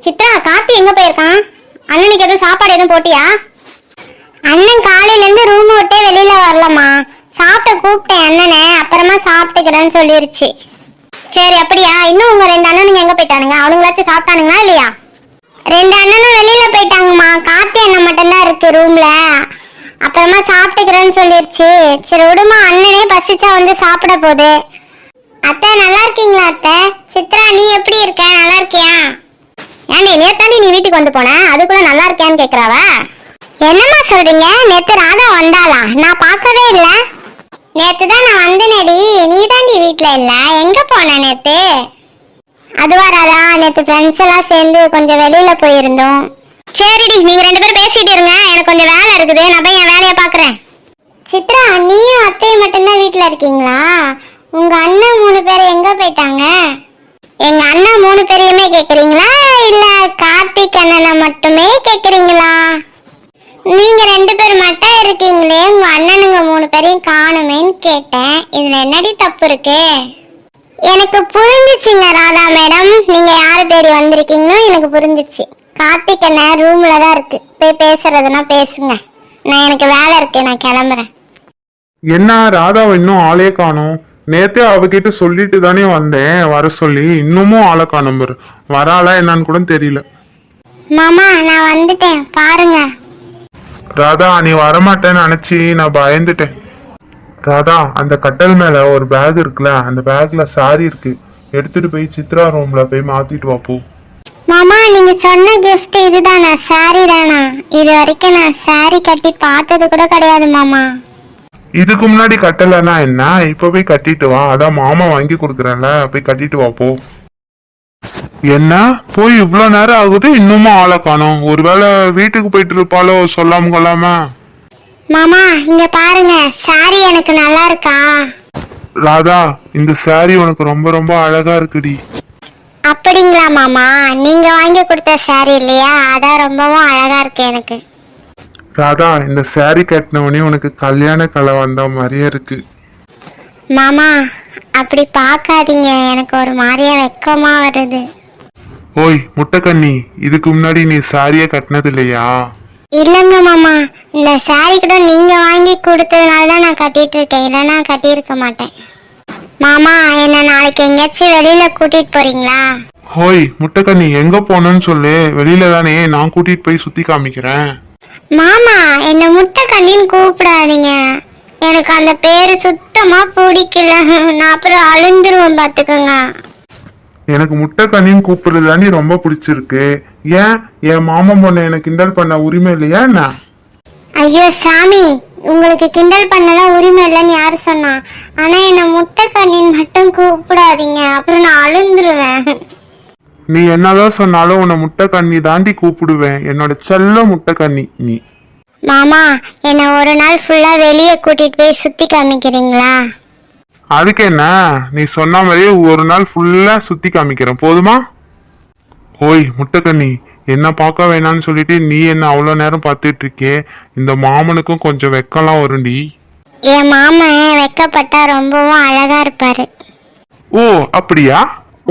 சித்ரா, கார்த்தி எங்க போயிருக்கான்? அண்ணனுக்கு எதுவும் சாப்பாடு எதுவும் போட்டியா? அண்ணன் காலையில இருந்து ரூம் விட்டே வெளியில வரலம்மா. சாப்பிட்ட கூப்பிட்டேன் அண்ணனை, அப்புறமா சாப்பிட்டுக்கிறேன்னு சொல்லிருச்சு. சரி அப்படியா? இன்னும் உங்க 2 அண்ணனுங்க எங்க போயிட்டானுங்க? அவனுங்களாச்சும் சாப்பிட்டானுங்களா இல்லையா? 2 அண்ணனும் வெளியில போயிட்டாங்கம்மா. கார்த்தி அண்ணன் மட்டும்தான் இருக்கு ரூம்ல. அப்புறமா சாப்பிட்டுக்கிறேன்னு சொல்லிருச்சு. சரி விடுமா, அண்ணனே பசிச்சா வந்து சாப்பிட போகுது. அத்தை நல்லா இருக்கீங்களா அத்தை? சித்ரா நீ எப்படி இருக்க? நல்லா இருக்கியா? ஏன்டி நேத்தாண்டி நீ வீட்டுக்கு வந்து போன, அதுக்குள்ள நல்லா இருக்கியான்னு கேக்குறாவ. என்னம்மா சொல்றீங்க? நேத்து ராதா வந்தாளா? நான் பார்க்கவே இல்ல. நேத்து தான் நான் வந்தேனேடி, நீ தாண்டி வீட்டுல இல்ல. எங்க போன நேத்து? அதுவா ராதா, நேத்து ஃப்ரெண்ட்ஸ் எல்லாம் சேர்ந்து கொஞ்சம் வெளியில போயிருந்தோம். சரிடி, நீங்க 2 பேரும் பேசிட்டு இருங்க, எனக்கு கொஞ்சம் வேலை இருக்குது. நான் போய் என் வேலையை பாக்குறேன். சித்ரா, நீயும் அத்தையும் மட்டும்தான் வீட்டுல இருக்கீங்களா? உங்க அண்ணன் 3 பேர் எங்க போயிட்டாங்க? எங்க அண்ணன் 3 பேரையுமே கேக்குறீங்களா இல்ல கார்த்திக் அண்ணனை மட்டுமே கேக்குறீங்களா? நீங்க 2 பேர் மட்டும் இருக்கீங்களே, உங்க அண்ணனுங்க 3 பேரையும் காணுமேன்னு கேட்டேன். இதுல என்னடி தப்பு இருக்கு? எனக்கு புரிஞ்சிச்சுங்க ராதா மேடம், நீங்க யாரை தேடி வந்திருக்கீங்கன்னு எனக்கு புரிஞ்சிச்சு. கார்த்திக் அண்ணன் ரூம்ல தான் இருக்கு, போய் பேசுறதுன்னா பேசுங்க. நான் எனக்கு வேலை இருக்கு, நான் கிளம்புறேன். என்ன ராதாவை இன்னும் ஆளே காணோம்? நேத்தே அவகிட்ட சொல்லிட்டு தானே வந்தேன் வர சொல்லி, இன்னமும் ஆளை காணோம். வராளா என்னன்னு கூட தெரியல. மாமா நான் வந்துட்டேன் பாருங்க. ராதா நீ வரமாட்டேன்னு நினைச்சி நான் பயந்துட்டேன். ராதா, அந்த கட்டல் மேல ஒரு பேக் இருக்குல்ல, அந்த பேக்ல சாரி இருக்கு, எடுத்துட்டு போய் சித்ரா ரூம்ல போய் மாத்திட்டு வா போ. மாமா நீங்க சொன்ன கிஃப்ட் இதுதானா? சாரி தானா? இது வரைக்கும் நான் சாரி கட்டி பார்த்தது கூட கிடையாது மாமா. இதுக்கு முன்னாடி கட்டலன்னா என்ன, இப்ப போய் கட்டிட்டு வா. அதான் மாமா வாங்கி கொடுக்குறேன்ல, போய் கட்டிட்டு வா போ. என்ன போய் இவ்வளவு நேரம் ஆகுது, இன்னமும் ஆளை காணோம்? ஒருவேளை வீட்டுக்கு போயிட்டு இருப்பாளோ சொல்லாம கொள்ளாம. மாமா இங்க பாருங்க, சாரி எனக்கு நல்லா இருக்கா? ராதா, இந்த சாரி உனக்கு ரொம்ப ரொம்ப அழகா இருக்குடி. அப்படிங்களா மாமா? நீங்க வாங்கி கொடுத்த சாரி இல்லையா, அதான் ரொம்பவும் அழகா இருக்கு எனக்கு. ராதா, இந்த சாரி கட்டினவனே உனக்கு கல்யாண கலை வந்த மாதிரியே இருக்கு. மாமா அப்படி பார்க்காதீங்க, எனக்கு ஒரு மாதிரியா வெக்கமா வருது. ஓய் முட்டைக்கண்ணி, இதுக்கு முன்னாடி நீ சாரியே கட்டினது இல்லையா? இல்லைங்க மாமா, இந்த சாரி கூட நீங்க வாங்கி கொடுத்ததுனால தான் நான் கட்டிட்டு இருக்கேன், இல்லைன்னா கட்டியிருக்க மாட்டேன். மாமா என்ன நாளைக்கு எங்கேயாச்சும் வெளியில கூட்டிட்டு போறீங்களா? ஓய் முட்டைக்கண்ணி, எங்க போனன்னு சொல்லு, வெளியில தானே, நான் கூட்டிட்டு போய் சுத்தி காமிக்கிறேன். மாமா என்ன முட்டை கண்ணின்னு கூப்பிடாதீங்க, எனக்கு அந்த பேரு சுத்தமா பிடிக்கல. நான் அப்புறம் அழுந்துருவேன் பாத்துக்கோங்க. எனக்கு முட்டைக்கண்ணின்னு கூப்பிடுறது தானே ரொம்ப பிடிச்சிருக்கு. ஏன் என் மாமன் பொண்ணை எனக்கு கிண்டல் பண்ண உரிமை இல்லையா என்ன? ஐயோ சாமி, உங்களுக்கு கிண்டல் பண்ணலாம் உரிமை இல்லைன்னு யாரு சொன்னா? ஆனா என்ன முட்டை கண்ணின்னு மட்டும் கூப்பிடாதீங்க, அப்புறம் நான் அழுந்துருவேன். நீ என்னதான் சொன்னாலும் உன்னை முட்டைக்கண்ணி தாண்டி கூப்பிடுவேன், என்னோட செல்ல முட்டைக்கண்ணி நீ. மாமா என்ன ஒரு நாள் ஃபுல்லா வெளியே கூட்டிட்டு போய் சுத்தி காமிக்கிறீங்களா? அதுக்கு என்ன, நீ சொன்ன மாதிரியே ஒரு நாள் ஃபுல்லா சுத்தி காமிக்கிறேன், போதுமா? ஓய் முட்டைக்கண்ணி, என்ன பார்க்க வேணான்னு சொல்லிட்டு நீ என்ன அவ்வளோ நேரம் பார்த்துட்டு இருக்கே, இந்த மாமனுக்கும் கொஞ்சம் வெக்கம்லாம் வரும்டி. என் மாமன் வெக்கப்பட்டா ரொம்பவும் அழகா இருப்பாரு. ஓ அப்படியா?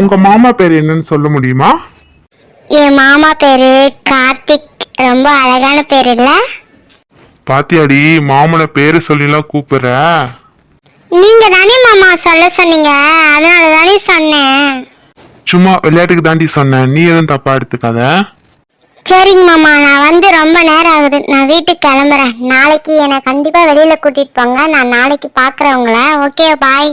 உங்க மாமா பேர் என்னன்னு சொல்ல முடியுமா? என் மாமா பேரு கார்த்திக், ரொம்ப அழகான பேர் இல்ல? பாத்தியாடி, மாமனை பேரு சொல்லிலாம் கூப்பிடுற. நீங்க தானே மாமா சொல்ல சொன்னீங்க, அதனால தானே சொன்னேன். சும்மா விளையாட்டுக்கு தாண்டி சொன்னேன், நீ எதுவும் தப்பா எடுத்துக்காத. சரிங்க மாமா, நான் வந்து ரொம்ப நேரம் ஆகுது, நான் வீட்டுக்கு கிளம்புறேன். நாளைக்கு என்னை கண்டிப்பா வெளியில கூட்டிட்டு போங்க, நான் நாளைக்கு பாக்குறேன் உங்களை. Okay bye.